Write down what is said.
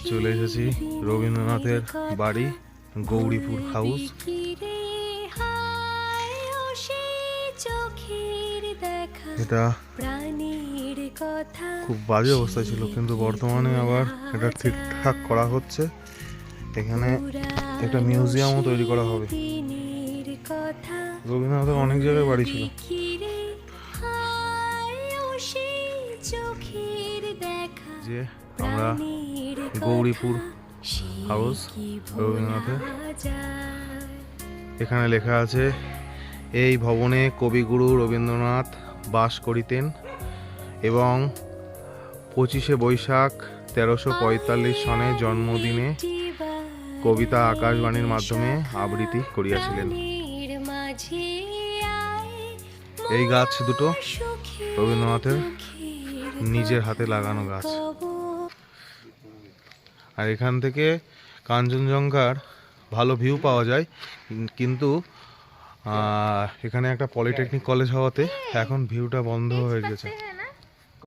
চলে এসেছি রবীন্দ্রনাথের বাড়ি গৌরীপুর হাউস। এটা খুব বাজে অবস্থা ছিল, কিন্তু বর্তমানে আবার এটা ঠিকঠাক করা হচ্ছে। এখানে একটা মিউজিয়ামও তৈরি করা হবে। রবীন্দ্রনাথের অনেক জায়গায় বাড়ি ছিল। যে আমরা গৌরীপুর হাউস রবীন্দ্রনাথের, এখানে লেখা আছে এই ভবনে কবিগুরু রবীন্দ্রনাথ বাস করিতেন এবং 25শে বৈশাখ 1345 সনে জন্মদিনে কবিতা আকাশবাণীর মাধ্যমে আবৃত্তি করিয়াছিলেন। এই গাছ দুটো রবীন্দ্রনাথের নিজের হাতে লাগানো গাছ। আর এখান থেকে কাঞ্চনজঙ্ঘার ভালো ভিউ পাওয়া যায়, কিন্তু এখানে একটা পলিটেকনিক কলেজ হওয়াতে এখন ভিউটা বন্ধ হয়ে গেছে।